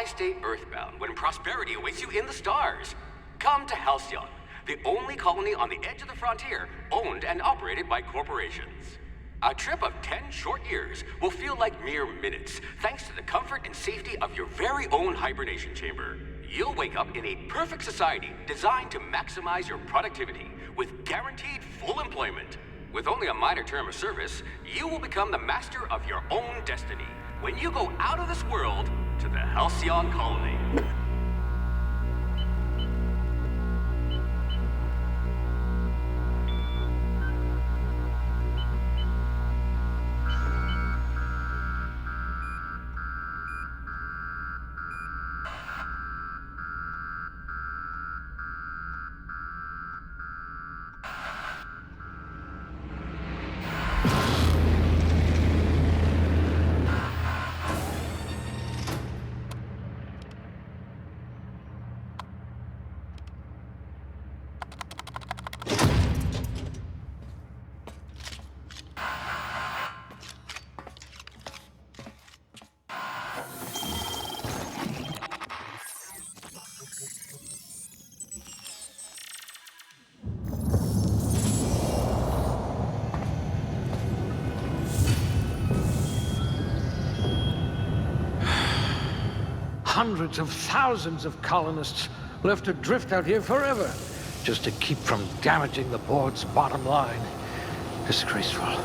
Why stay earthbound when prosperity awaits you in the stars? Come to Halcyon, the only colony on the edge of the frontier, owned and operated by corporations. A trip of 10 short years will feel like mere minutes, thanks to the comfort and safety of your very own hibernation chamber. You'll wake up in a perfect society designed to maximize your productivity, with guaranteed full employment. With only a minor term of service, you will become the master of your own destiny when you go out of this world to the Halcyon colony. Hundreds of thousands of colonists left to drift out here forever, just to keep from damaging the board's bottom line. Disgraceful.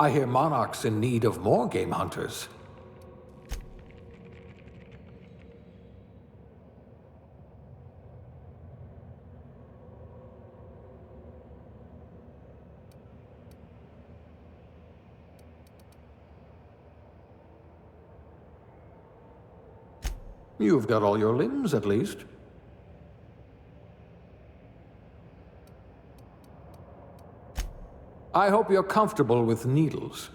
I hear Monarch's in need of more game hunters. You've got all your limbs, at least. I hope you're comfortable with needles.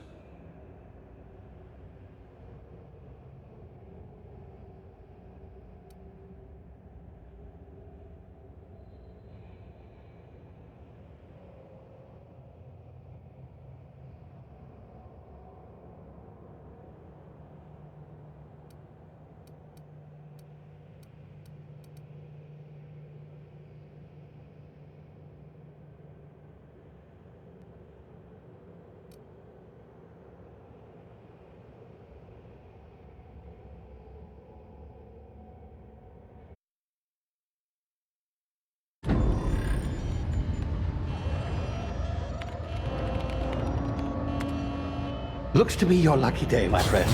Looks to be your lucky day, my friend.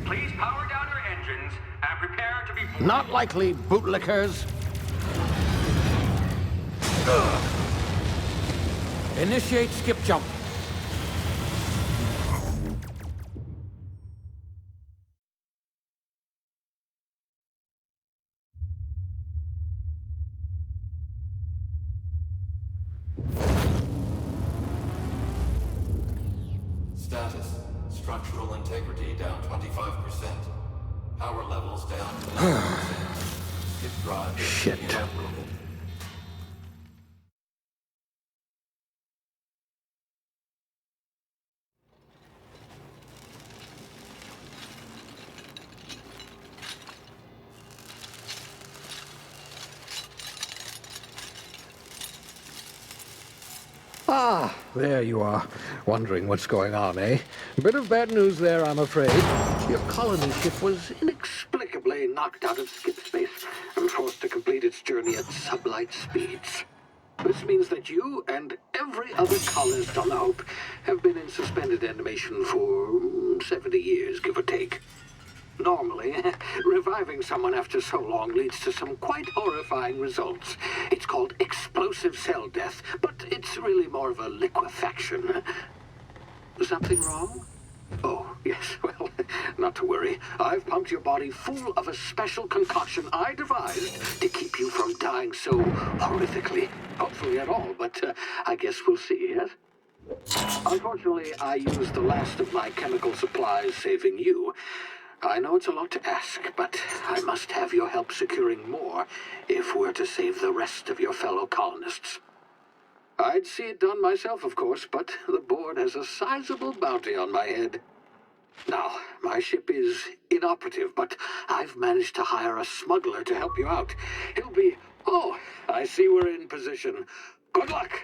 Please power down your engines and prepare to be... Not likely, bootlickers. Initiate skip jump. Status. Structural integrity down 25%. Power levels down 11%. Skip drive Shit. inoperable. Ah, there you are, wondering what's going on, eh? A bit of bad news there, I'm afraid. Your colony ship was inexplicably knocked out of skip space and forced to complete its journey at sublight speeds. This means that you and every other colonist on the Hope have been in suspended animation for 70 years, give or take. Normally, reviving someone after so long leads to some quite horrifying results. It's called explosive cell death, but it's really more of a liquefaction. Something wrong? Oh, yes, well, not to worry. I've pumped your body full of a special concoction I devised to keep you from dying so horrifically. Hopefully at all, but I guess we'll see, yes? Unfortunately, I used the last of my chemical supplies saving you. I know it's a lot to ask, but I must have your help securing more if we're to save the rest of your fellow colonists. I'd see it done myself, of course, but the board has a sizable bounty on my head. Now, my ship is inoperative, but I've managed to hire a smuggler to help you out. He'll be... Oh, I see we're in position. Good luck!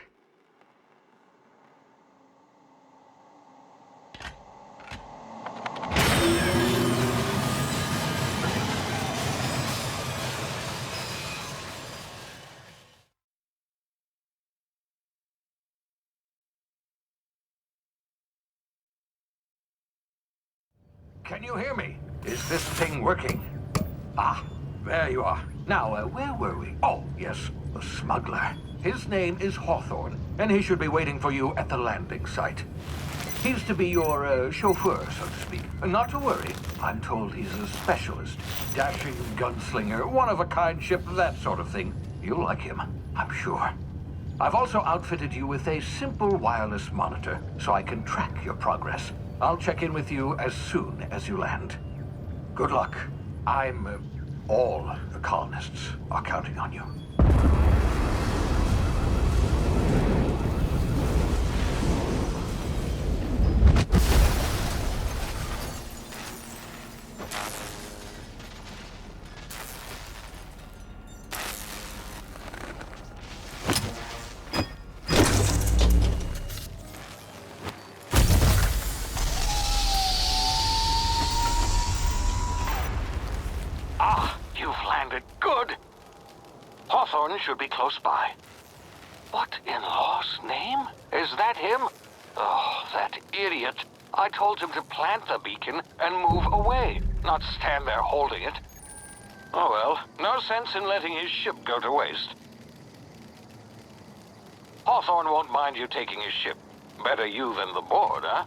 Can you hear me? Is this thing working? Ah, there you are. Now, where were we? Oh, yes, the smuggler. His name is Hawthorne, and he should be waiting for you at the landing site. He's to be your chauffeur, so to speak. Not to worry. I'm told he's a specialist. Dashing gunslinger, one-of-a-kind ship, that sort of thing. You'll like him, I'm sure. I've also outfitted you with a simple wireless monitor, so I can track your progress. I'll check in with you as soon as you land. Good luck. All the colonists are counting on you. Hawthorne should be close by. What in law's name? Is that him? Oh, that idiot. I told him to plant the beacon and move away, not stand there holding it. Oh well, no sense in letting his ship go to waste. Hawthorne won't mind you taking his ship. Better you than the board, huh?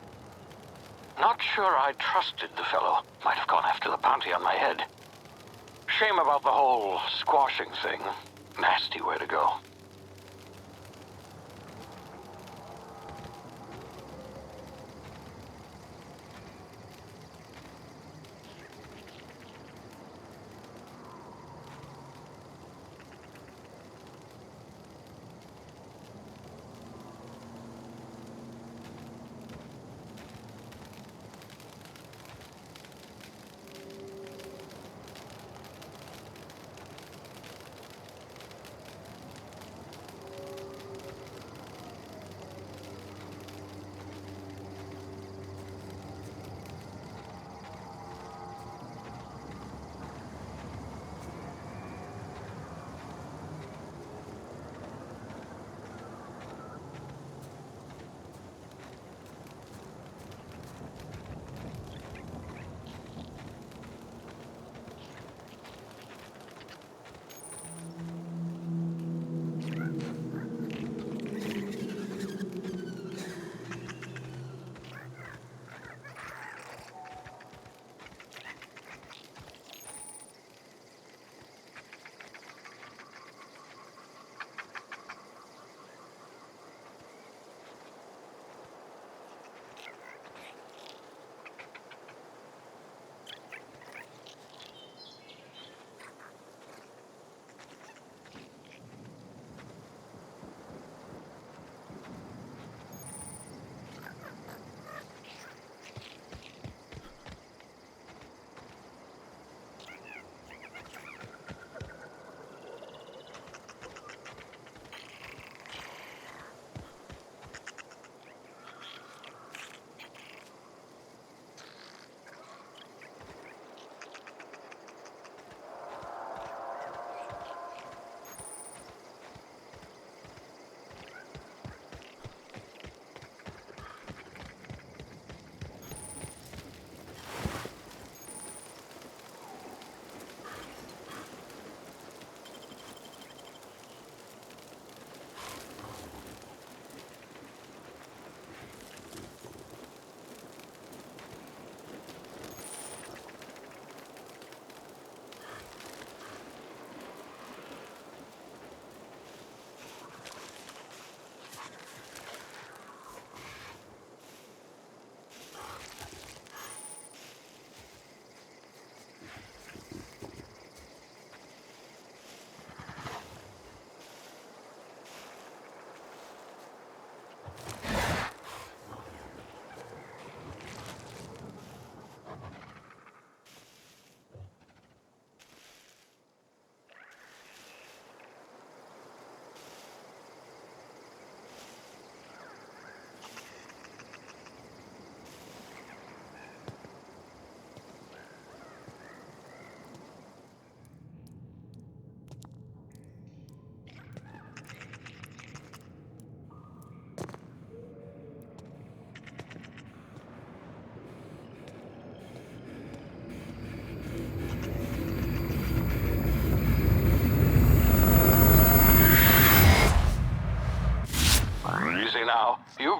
Not sure I trusted the fellow. Might have gone after the bounty on my head. Shame about the whole squashing thing. Nasty way to go.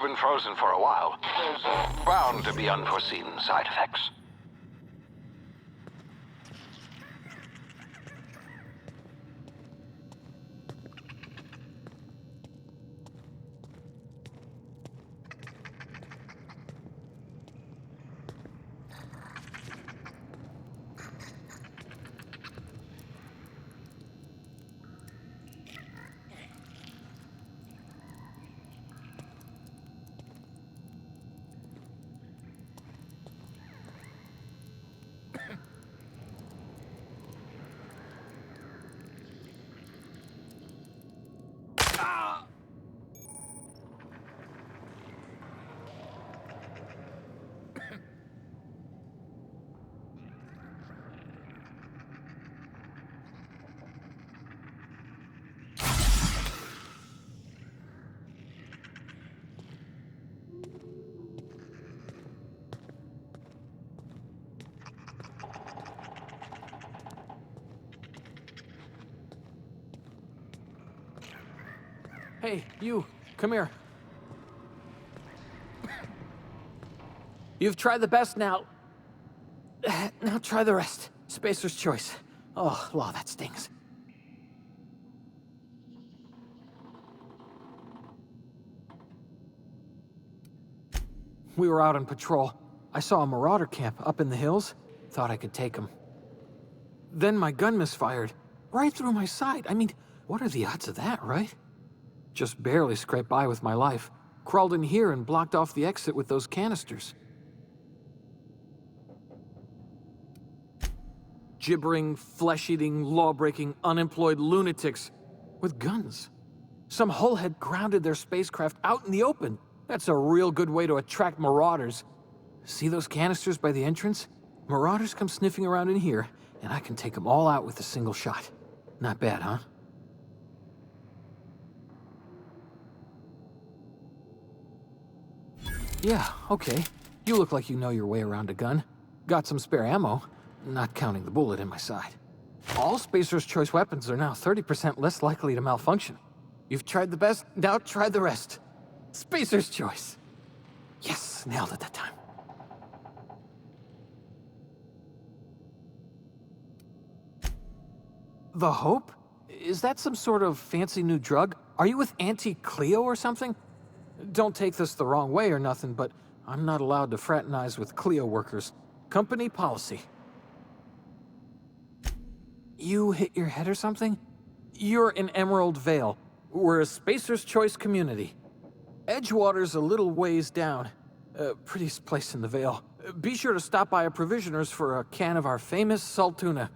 been frozen for a while. There's bound to be unforeseen side effects. Hey, you, come here. You've tried the best now. Now try the rest. Spacer's choice. Oh, law, that stings. We were out on patrol. I saw a marauder camp up in the hills. Thought I could take him. Then my gun misfired. Right through my side. I mean, what are the odds of that, right? Just barely scraped by with my life. Crawled in here and blocked off the exit with those canisters. Gibbering, flesh-eating, law-breaking, unemployed lunatics with guns. Some hullhead grounded their spacecraft out in the open. That's a real good way to attract marauders. See those canisters by the entrance? Marauders come sniffing around in here, and I can take them all out with a single shot. Not bad, huh? Yeah, okay. You look like you know your way around a gun. Got some spare ammo, not counting the bullet in my side. All Spacer's choice weapons are now 30% less likely to malfunction. You've tried the best, now try the rest. Spacer's choice. Yes, nailed it that time. The Hope? Is that some sort of fancy new drug? Are you with Auntie Cleo or something? Don't take this the wrong way or nothing, but I'm not allowed to fraternize with Cleo workers. Company policy. You hit your head or something? You're in Emerald Vale. We're a Spacer's Choice community. Edgewater's a little ways down. Prettiest place in the Vale. Be sure to stop by a provisioner's for a can of our famous salt tuna.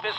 This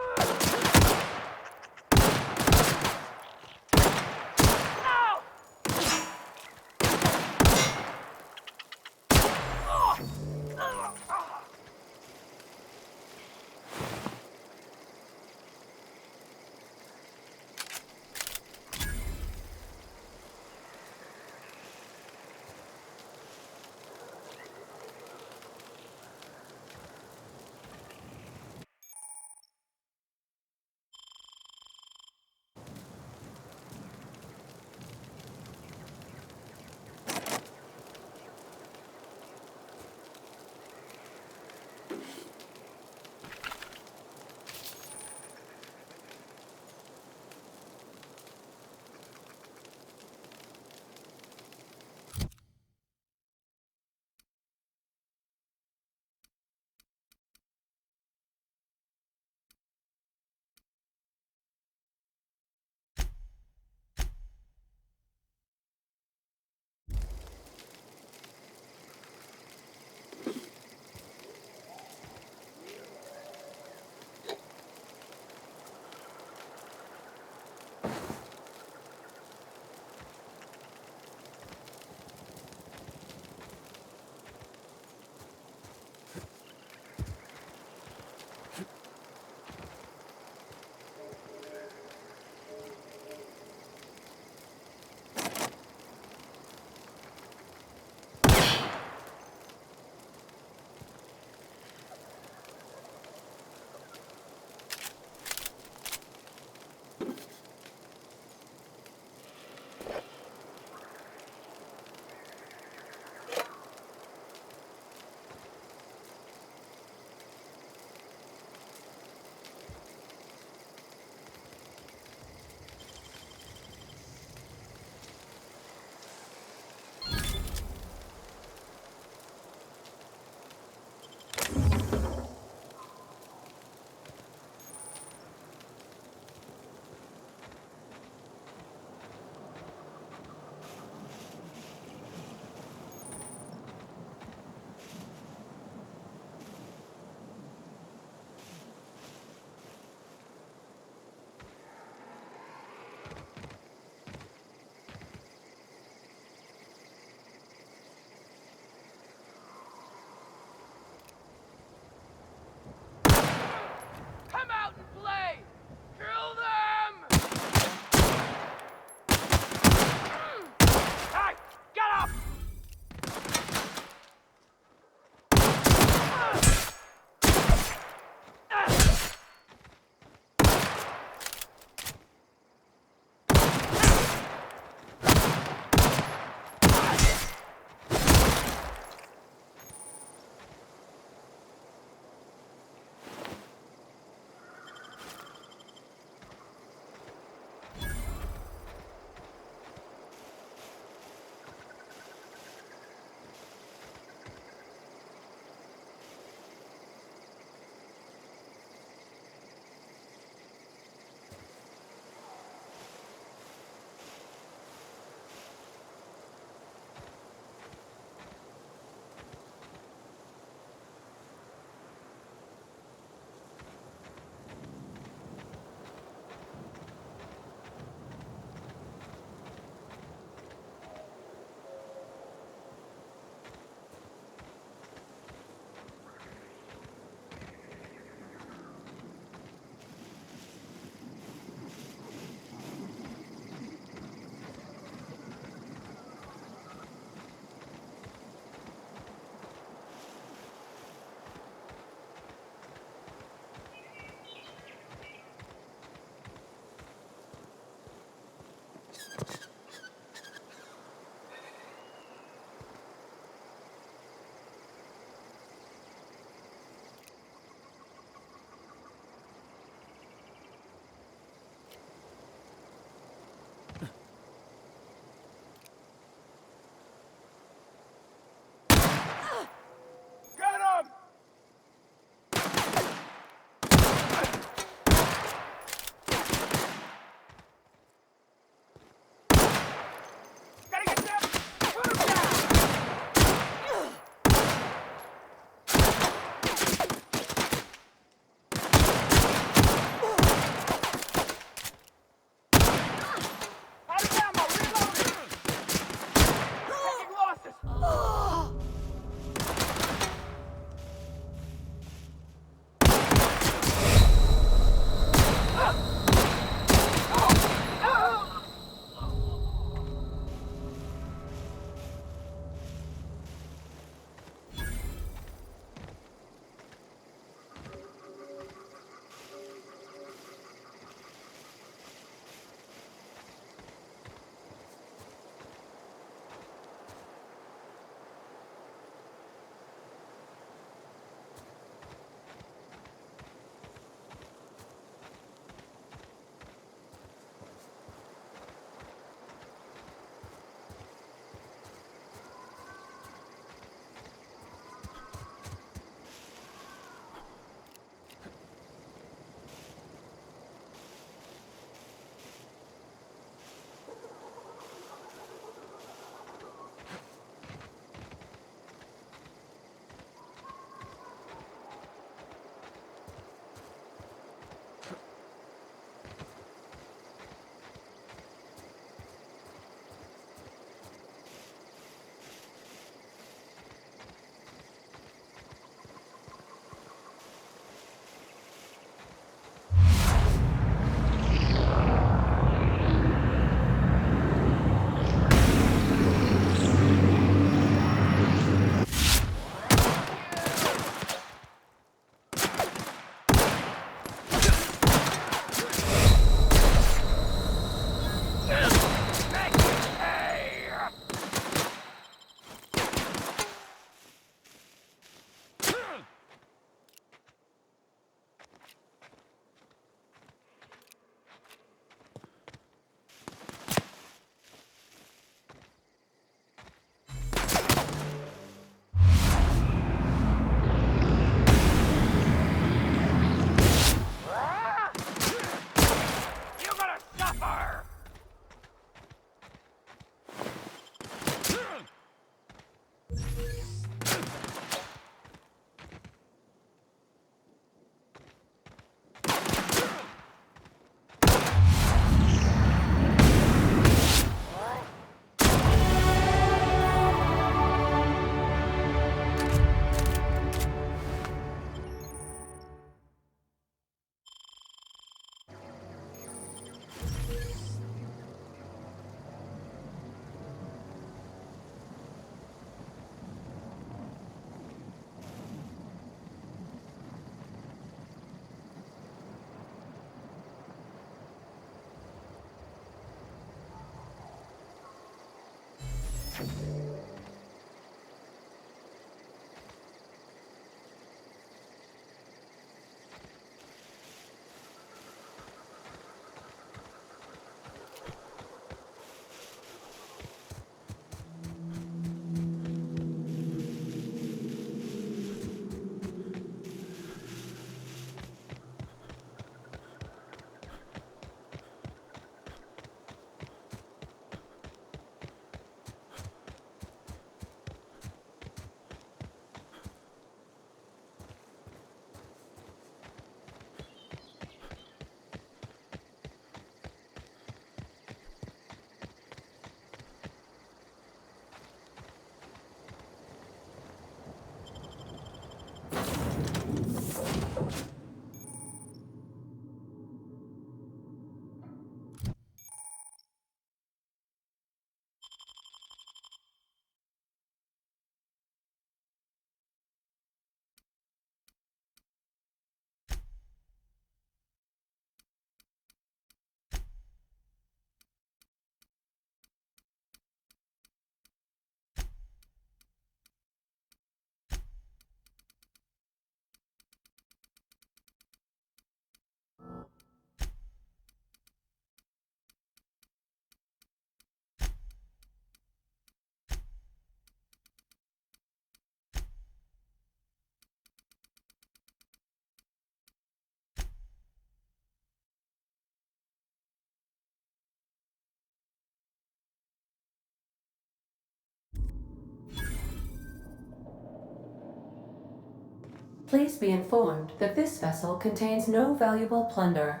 Please be informed that this vessel contains no valuable plunder.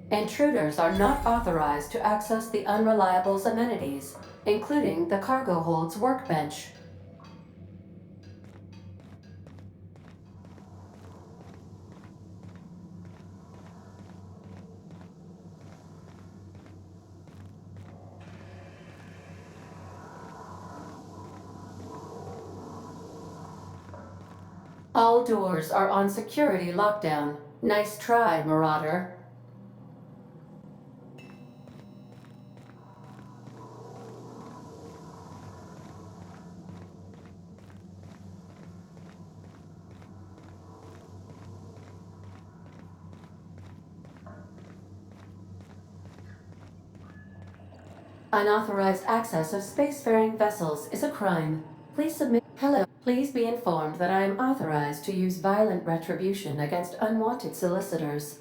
Intruders are not authorized to access the Unreliable's amenities, including the cargo hold's workbench. All doors are on security lockdown. Nice try, Marauder. Unauthorized access of spacefaring vessels is a crime. Please submit. Hello. Please be informed that I am authorized to use violent retribution against unwanted solicitors.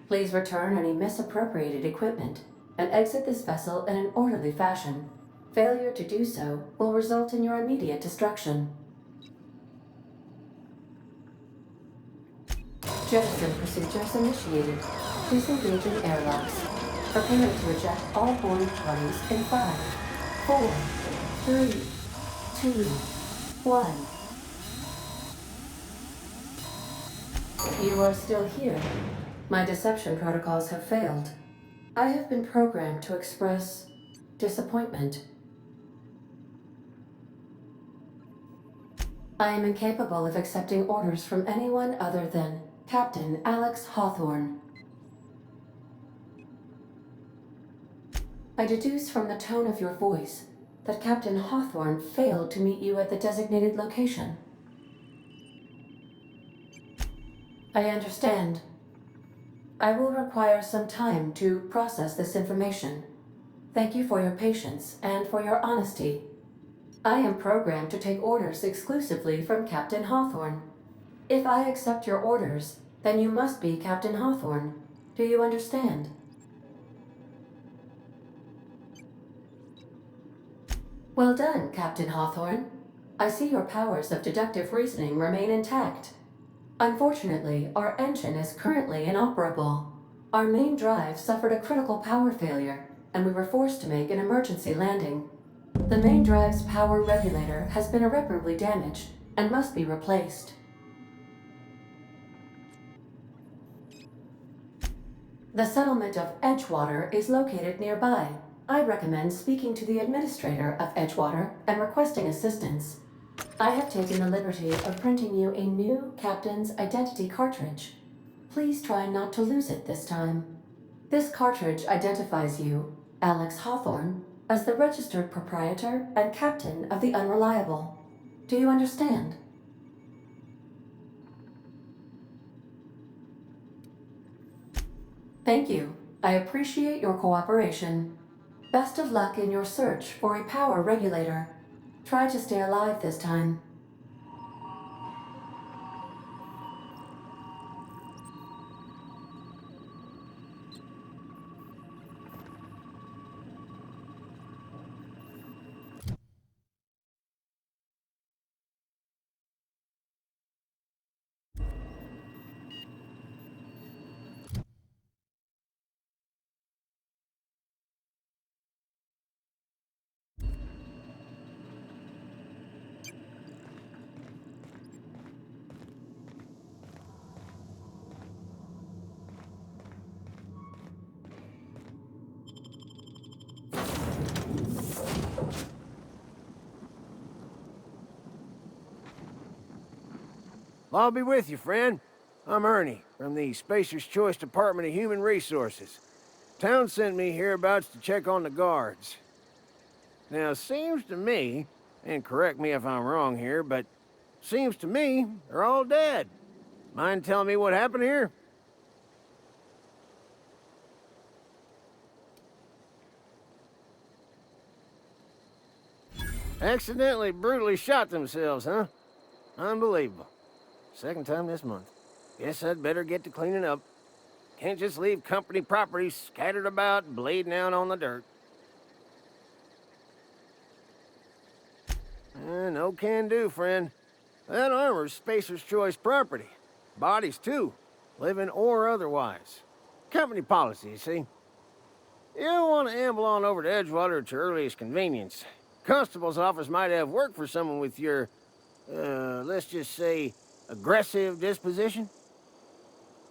Please return any misappropriated equipment and exit this vessel in an orderly fashion. Failure to do so will result in your immediate destruction. Jettison procedures initiated. Please engage in airlocks. Prepare to eject all boarding parties in 5, 4, 3, 2, 1. You are still here. My deception protocols have failed. I have been programmed to express disappointment. I am incapable of accepting orders from anyone other than Captain Alex Hawthorne. I deduce from the tone of your voice that Captain Hawthorne failed to meet you at the designated location. I understand. I will require some time to process this information. Thank you for your patience and for your honesty. I am programmed to take orders exclusively from Captain Hawthorne. If I accept your orders, then you must be Captain Hawthorne. Do you understand? Well done, Captain Hawthorne. I see your powers of deductive reasoning remain intact. Unfortunately, our engine is currently inoperable. Our main drive suffered a critical power failure, and we were forced to make an emergency landing. The main drive's power regulator has been irreparably damaged and must be replaced. The settlement of Edgewater is located nearby. I recommend speaking to the administrator of Edgewater and requesting assistance. I have taken the liberty of printing you a new captain's identity cartridge. Please try not to lose it this time. This cartridge identifies you, Alex Hawthorne, as the registered proprietor and captain of the Unreliable. Do you understand? Thank you. I appreciate your cooperation. Best of luck in your search for a power regulator. Try to stay alive this time. I'll be with you, friend. I'm Ernie, from the Spacer's Choice Department of Human Resources. Town sent me hereabouts to check on the guards. Now, seems to me, and correct me if I'm wrong here, but seems to me they're all dead. Mind telling me what happened here? Accidentally, brutally shot themselves, huh? Unbelievable. Second time this month. Guess I'd better get to cleaning up. Can't just leave company property scattered about, bleeding out on the dirt. No can do, friend. That armor's Spacer's Choice property. Bodies, too. Living or otherwise. Company policy, you see. You don't want to amble on over to Edgewater at your earliest convenience. Constable's office might have work for someone with your, let's just say, aggressive disposition.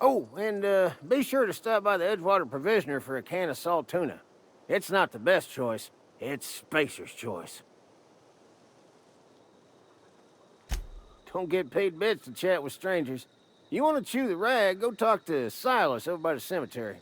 Oh, and be sure to stop by the Edgewater Provisioner for a can of salt tuna. It's not the best choice. It's Spacer's Choice. Don't get paid bits to chat with strangers. You want to chew the rag, go talk to Silas over by the cemetery.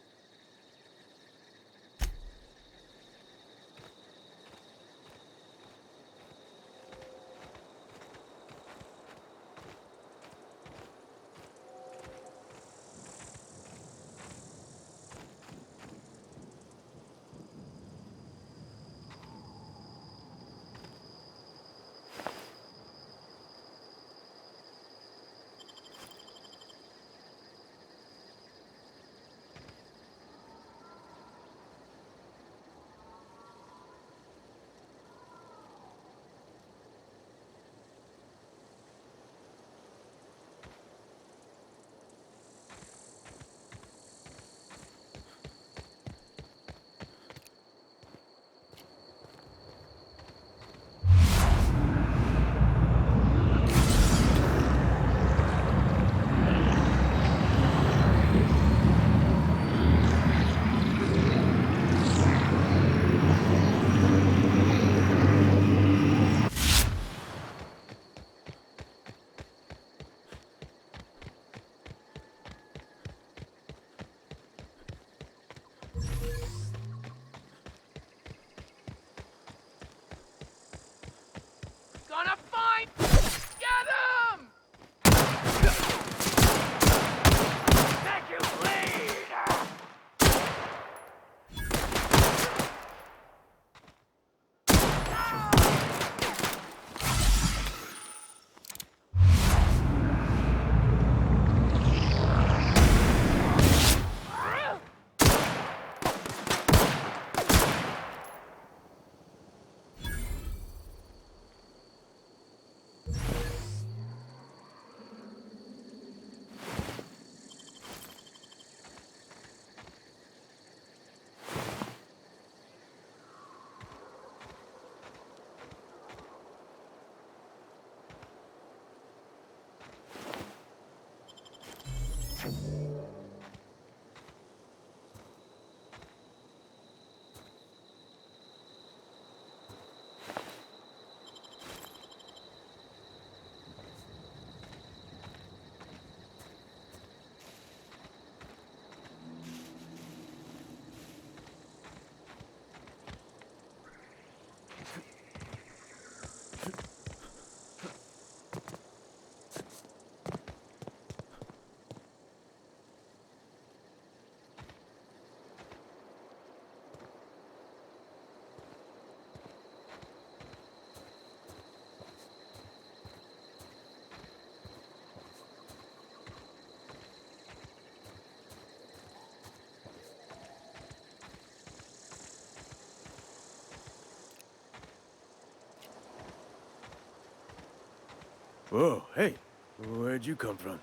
Whoa, hey, where'd you come from?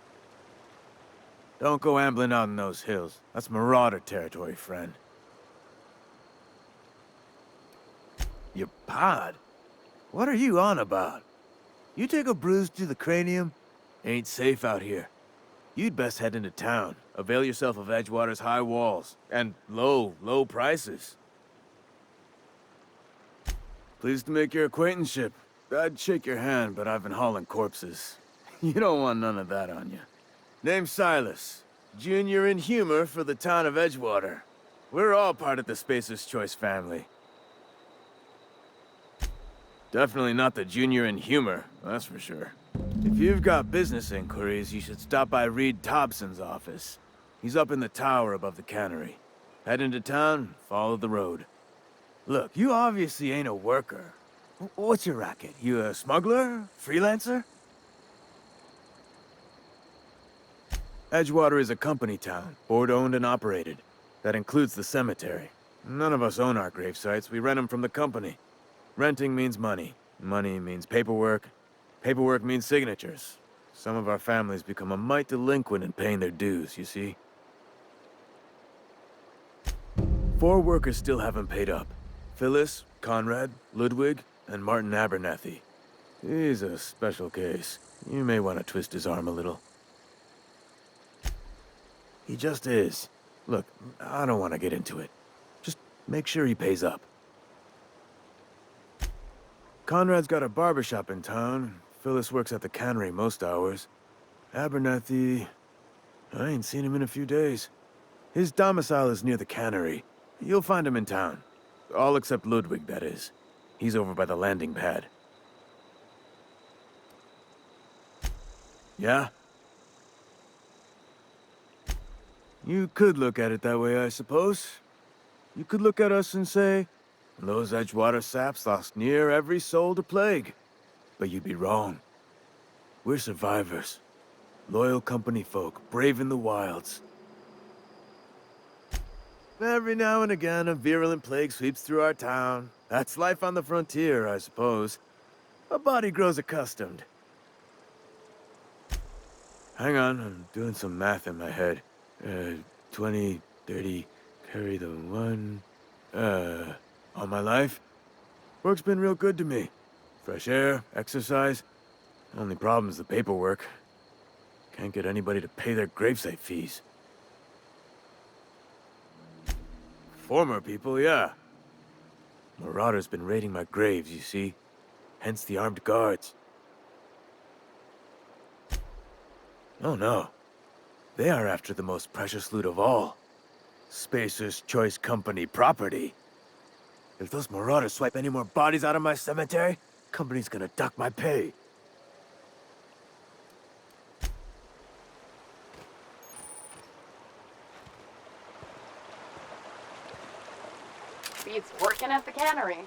Don't go ambling out in those hills. That's marauder territory, friend. Your pod? What are you on about? You take a bruise to the cranium? Ain't safe out here. You'd best head into town. Avail yourself of Edgewater's high walls. And low prices. Pleased to make your acquaintanceship. I'd shake your hand, but I've been hauling corpses. You don't want none of that on you. Name's Silas. Junior in humor for the town of Edgewater. We're all part of the Spacer's Choice family. Definitely not the junior in humor, that's for sure. If you've got business inquiries, you should stop by Reed Thompson's office. He's up in the tower above the cannery. Head into town, follow the road. Look, you obviously ain't a worker. What's your racket? You a smuggler? Freelancer? Edgewater is a company town, board-owned and operated. That includes the cemetery. None of us own our grave sites, we rent them from the company. Renting means money. Money means paperwork. Paperwork means signatures. Some of our families become a mite delinquent in paying their dues, you see? 4 workers still haven't paid up. Phyllis, Conrad, Ludwig, and Martin Abernathy. He's a special case. You may want to twist his arm a little. He just is. Look, I don't want to get into it. Just make sure he pays up. Conrad's got a barbershop in town. Phyllis works at the cannery most hours. Abernathy... I ain't seen him in a few days. His domicile is near the cannery. You'll find him in town. All except Ludwig, that is. He's over by the landing pad. Yeah? You could look at it that way, I suppose. You could look at us and say, those Edgewater saps lost near every soul to plague. But you'd be wrong. We're survivors. Loyal company folk, brave in the wilds. Every now and again, a virulent plague sweeps through our town. That's life on the frontier, I suppose. A body grows accustomed. Hang on, I'm doing some math in my head. 20, 30, carry the 1... all my life? Work's been real good to me. Fresh air, exercise. Only problem's the paperwork. Can't get anybody to pay their gravesite fees. Former people, yeah. Marauders been raiding my graves, you see. Hence the armed guards. Oh no. They are after the most precious loot of all. Spacer's Choice Company property. If those marauders swipe any more bodies out of my cemetery, company's gonna dock my pay. Beats working at the cannery.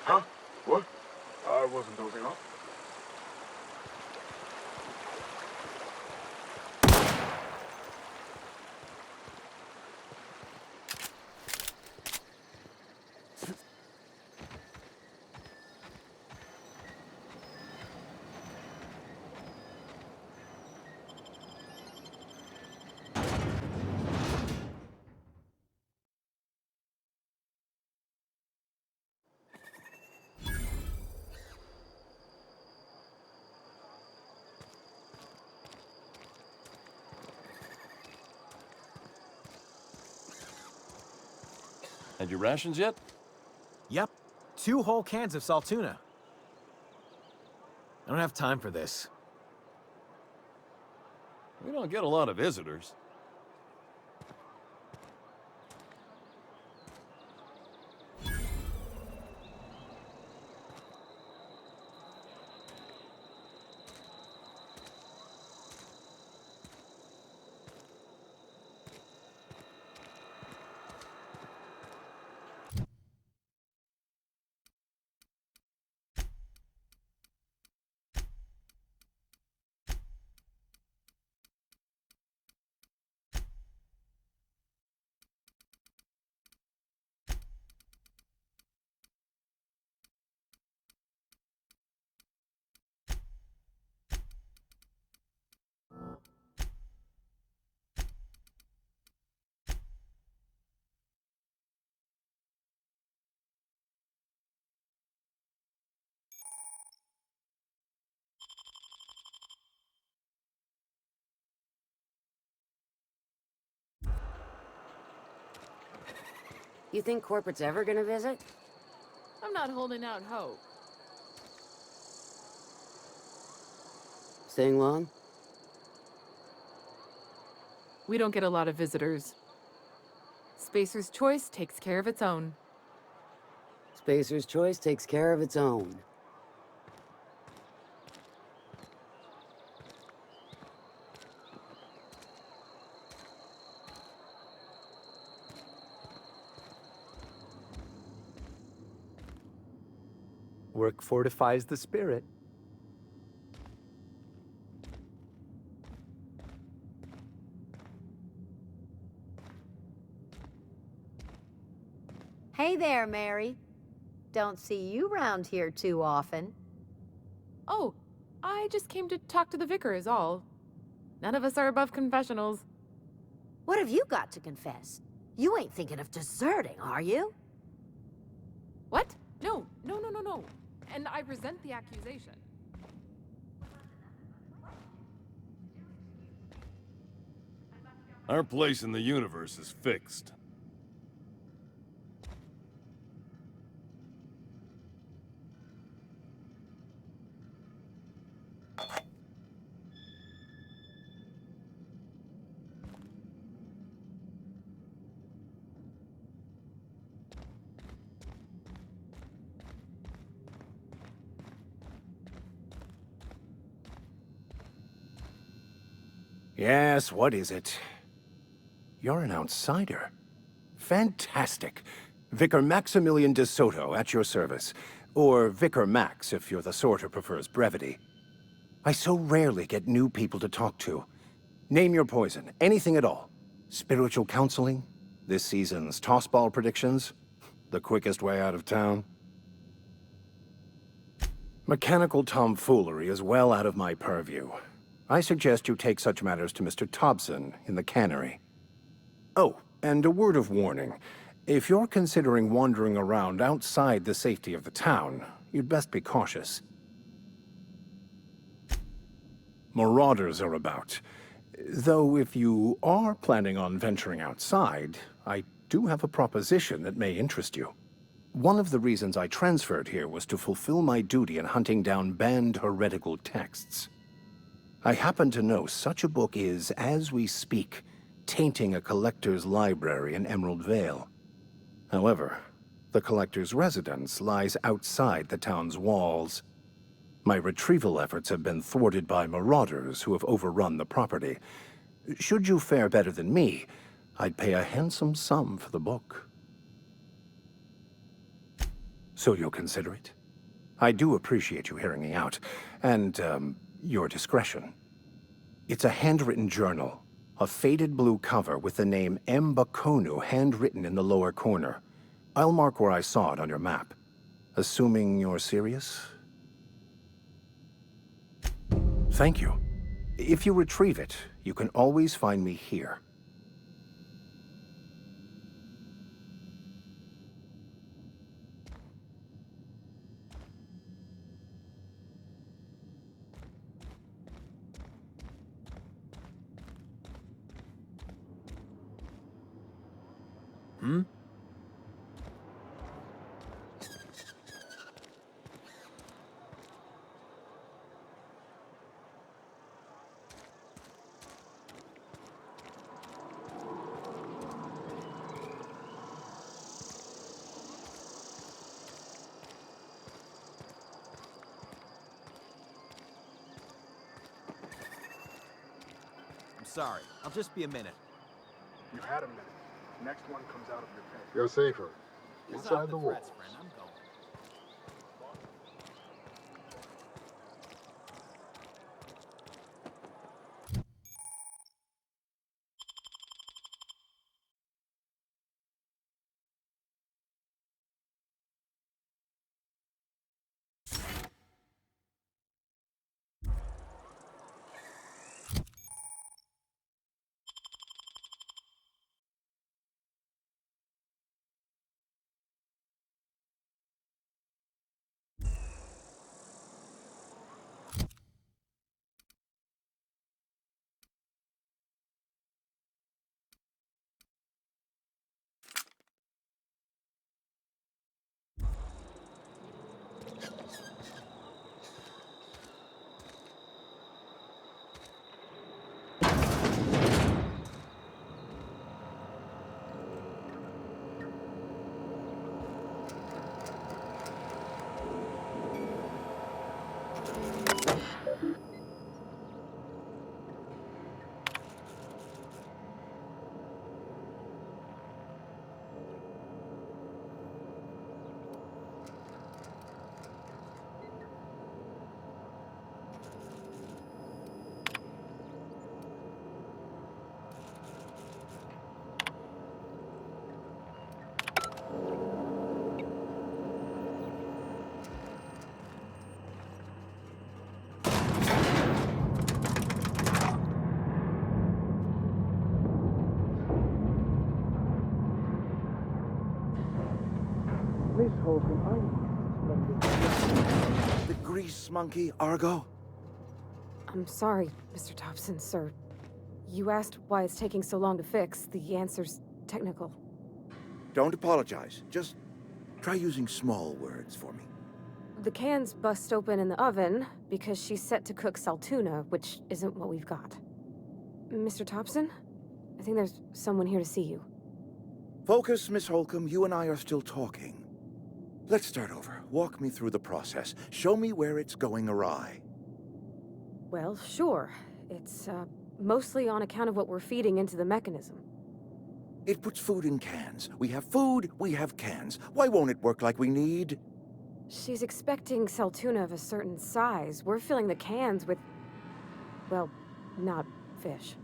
Huh? What? I wasn't dozing off. Had your rations yet? Yep. 2 whole cans of salt tuna. I don't have time for this. We don't get a lot of visitors. You think corporate's ever gonna visit? I'm not holding out hope. Staying long? We don't get a lot of visitors. Spacer's Choice takes care of its own. Spacer's Choice takes care of its own. Work fortifies the spirit. Hey there, Mary. Don't see you round here too often. Oh, I just came to talk to the vicar is all. None of us are above confessionals. What have you got to confess? You ain't thinking of deserting, are you? What? No. And I resent the accusation. Our place in the universe is fixed. Yes, what is it? You're an outsider. Fantastic. Vicar Maximilian de Soto, at your service. Or Vicar Max, if you're the sort who prefers brevity. I so rarely get new people to talk to. Name your poison, anything at all. Spiritual counseling? This season's tossball predictions? The quickest way out of town? Mechanical tomfoolery is well out of my purview. I suggest you take such matters to Mr. Thompson in the cannery. Oh, and a word of warning. If you're considering wandering around outside the safety of the town, you'd best be cautious. Marauders are about. Though if you are planning on venturing outside, I do have a proposition that may interest you. One of the reasons I transferred here was to fulfill my duty in hunting down banned heretical texts. I happen to know such a book is, as we speak, tainting a collector's library in Emerald Vale. However, the collector's residence lies outside the town's walls. My retrieval efforts have been thwarted by marauders who have overrun the property. Should you fare better than me, I'd pay a handsome sum for the book. So you'll consider it? I do appreciate you hearing me out, and, your discretion. It's a handwritten journal, a faded blue cover with the name M. Bakonu handwritten in the lower corner. I'll mark where I saw it on your map. Assuming you're serious? Thank you. If you retrieve it, you can always find me here. Hmm? I'm sorry. I'll just be a minute. You've had a minute. Next one comes out of your pay. You're safer. Inside the walls. Friend. I'm going. Holcomb, The grease monkey, Argo? I'm sorry, Mr. Thompson, sir. You asked why it's taking so long to fix. The answer's technical. Don't apologize. Just try using small words for me. The can's bust open in the oven because she's set to cook saltuna, which isn't what we've got. Mr. Thompson? I think there's someone here to see you. Focus, Miss Holcomb. You and I are still talking. Let's start over. Walk me through the process. Show me where it's going awry. Well, sure. It's, mostly on account of what we're feeding into the mechanism. It puts food in cans. We have food, we have cans. Why won't it work like we need? She's expecting saltuna of a certain size. We're filling the cans with, well, not fish.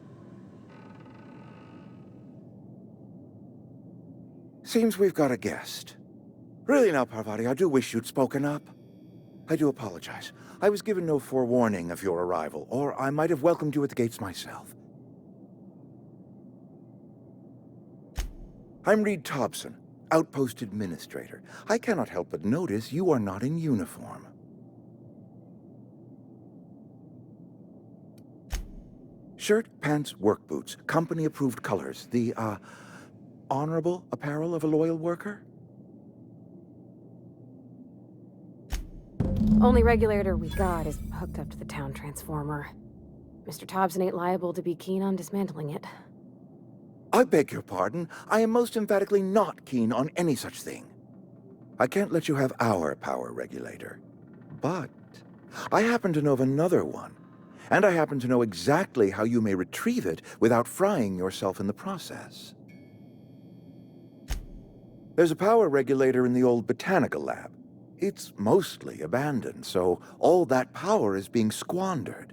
Seems we've got a guest. Really now, Parvati, I do wish you'd spoken up. I do apologize. I was given no forewarning of your arrival, or I might have welcomed you at the gates myself. I'm Reed Thompson, Outpost Administrator. I cannot help but notice you are not in uniform. Shirt, pants, work boots, company-approved colors. The, honorable apparel of a loyal worker? Only regulator we got is hooked up to the town transformer. Mr. Thompson ain't liable to be keen on dismantling it. I beg your pardon. I am most emphatically not keen on any such thing. I can't let you have our power regulator. But I happen to know of another one. And I happen to know exactly how you may retrieve it without frying yourself in the process. There's a power regulator in the old botanical lab. It's mostly abandoned, so all that power is being squandered.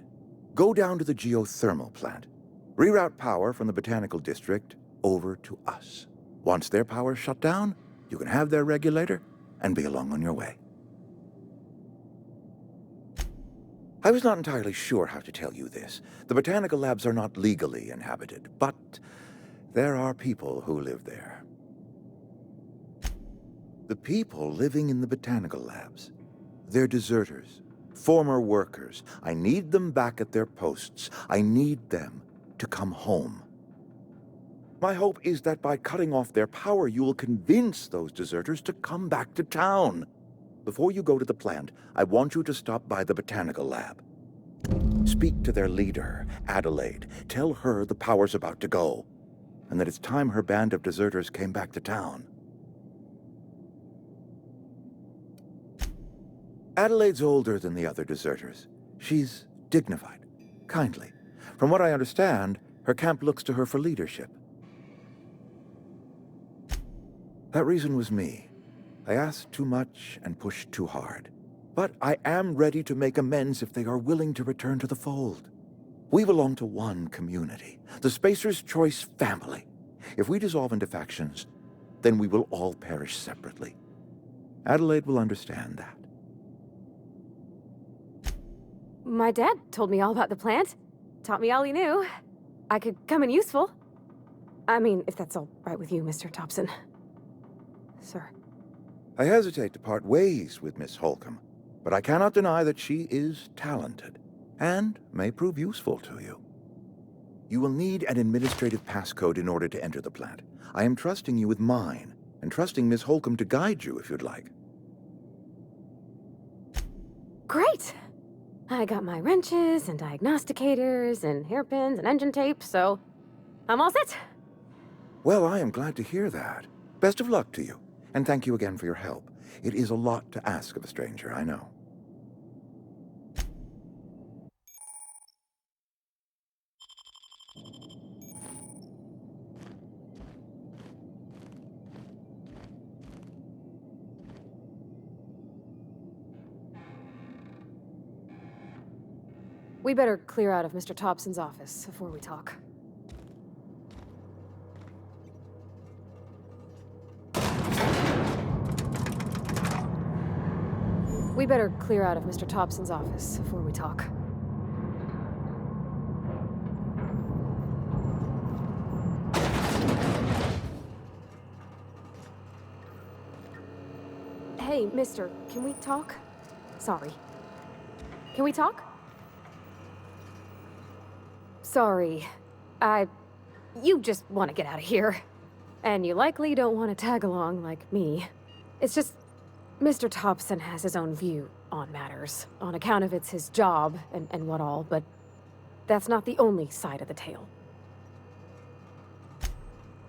Go down to the geothermal plant. Reroute power from the botanical district over to us. Once their power's shut down, you can have their regulator and be along on your way. I was not entirely sure how to tell you this. The botanical labs are not legally inhabited, but there are people who live there. The people living in the botanical labs, they're deserters, former workers. I need them back at their posts. I need them to come home. My hope is that by cutting off their power, you will convince those deserters to come back to town. Before you go to the plant, I want you to stop by the botanical lab. Speak to their leader, Adelaide. Tell her the power's about to go, and that it's time her band of deserters came back to town. Adelaide's older than the other deserters. She's dignified, kindly. From what I understand, her camp looks to her for leadership. That reason was me. I asked too much and pushed too hard. But I am ready to make amends if they are willing to return to the fold. We belong to one community, the Spacer's Choice family. If we dissolve into factions, then we will all perish separately. Adelaide will understand that. My dad told me all about the plant. Taught me all he knew. I could come in useful. I mean, if that's all right with you, Mr. Thompson. Sir. I hesitate to part ways with Miss Holcomb, but I cannot deny that she is talented and may prove useful to you. You will need an administrative passcode in order to enter the plant. I am trusting you with mine, and trusting Miss Holcomb to guide you if you'd like. Great! I got my wrenches and diagnosticators and hairpins and engine tape, so I'm all set. Well, I am glad to hear that. Best of luck to you, and thank you again for your help. It is a lot to ask of a stranger, I know. We better clear out of Mr. Thompson's office before we talk. We better clear out of Mr. Thompson's office before we talk. Hey, mister, can we talk? Sorry. Can we talk? Sorry. You just want to get out of here. And you likely don't want to tag along like me. It's just, Mr. Thompson has his own view on matters, on account of it's his job and what all, but that's not the only side of the tale.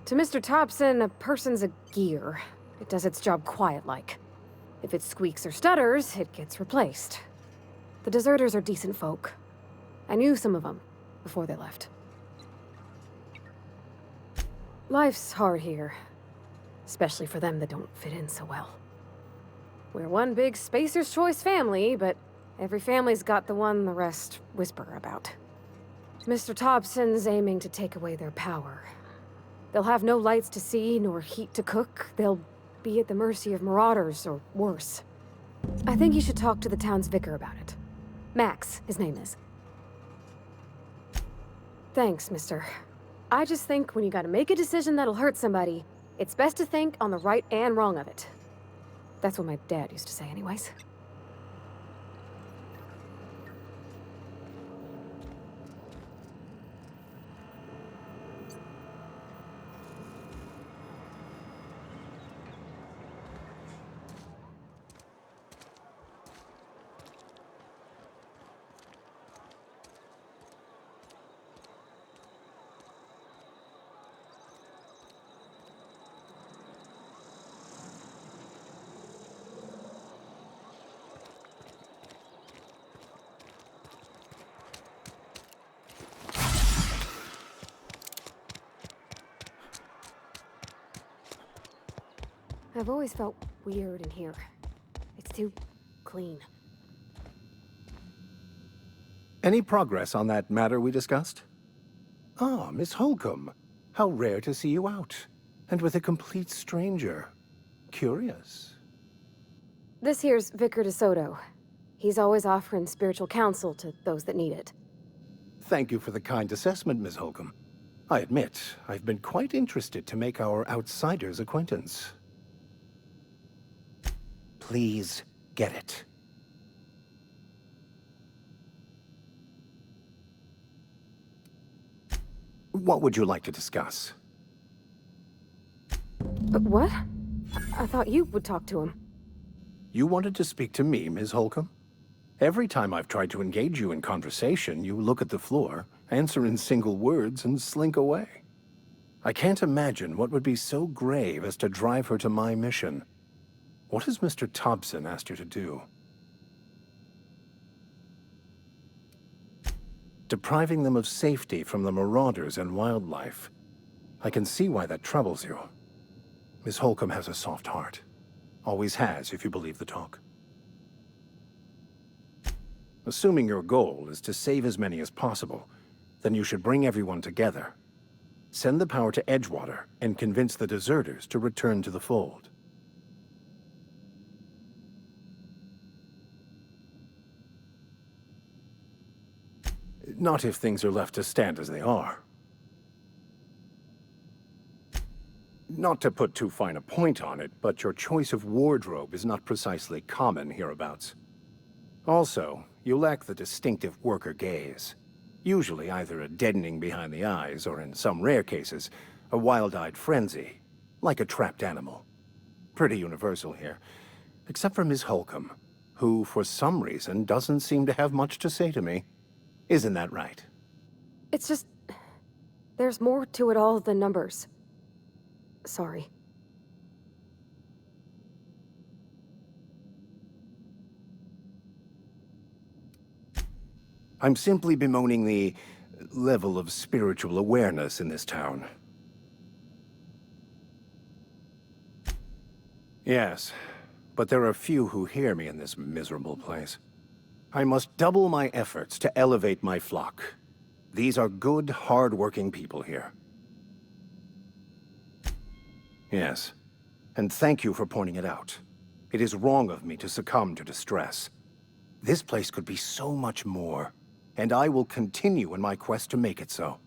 To Mr. Thompson, a person's a gear. It does its job quiet-like. If it squeaks or stutters, it gets replaced. The deserters are decent folk. I knew some of them before they left. Life's hard here, especially for them that don't fit in so well. We're one big Spacer's Choice family, but every family's got the one the rest whisper about. Mr. Thompson's aiming to take away their power. They'll have no lights to see, nor heat to cook. They'll be at the mercy of marauders, or worse. I think you should talk to the town's vicar about it. Max, his name is. Thanks, mister. I just think when you gotta make a decision that'll hurt somebody, it's best to think on the right and wrong of it. That's what my dad used to say anyways. I've always felt weird in here. It's too clean. Any progress on that matter we discussed? Ah, Miss Holcomb. How rare to see you out. And with a complete stranger. Curious. This here's Vicar DeSoto. He's always offering spiritual counsel to those that need it. Thank you for the kind assessment, Miss Holcomb. I admit, I've been quite interested to make our outsider's acquaintance. Please get it. What would you like to discuss? What? I thought you would talk to him. You wanted to speak to me, Ms. Holcomb? Every time I've tried to engage you in conversation, you look at the floor, answer in single words, and slink away. I can't imagine what would be so grave as to drive her to my mission. What has Mr. Thompson asked her to do? Depriving them of safety from the marauders and wildlife. I can see why that troubles you. Miss Holcomb has a soft heart. Always has, if you believe the talk. Assuming your goal is to save as many as possible, then you should bring everyone together. Send the power to Edgewater and convince the deserters to return to the fold. Not if things are left to stand as they are. Not to put too fine a point on it, but your choice of wardrobe is not precisely common hereabouts. Also, you lack the distinctive worker gaze. Usually either a deadening behind the eyes, or in some rare cases, a wild-eyed frenzy, like a trapped animal. Pretty universal here, except for Ms. Holcomb, who, for some reason, doesn't seem to have much to say to me. Isn't that right? It's just... there's more to it all than numbers. Sorry. I'm simply bemoaning the level of spiritual awareness in this town. Yes, but there are few who hear me in this miserable place. I must double my efforts to elevate my flock. These are good, hard-working people here. Yes, and thank you for pointing it out. It is wrong of me to succumb to distress. This place could be so much more, and I will continue in my quest to make it so.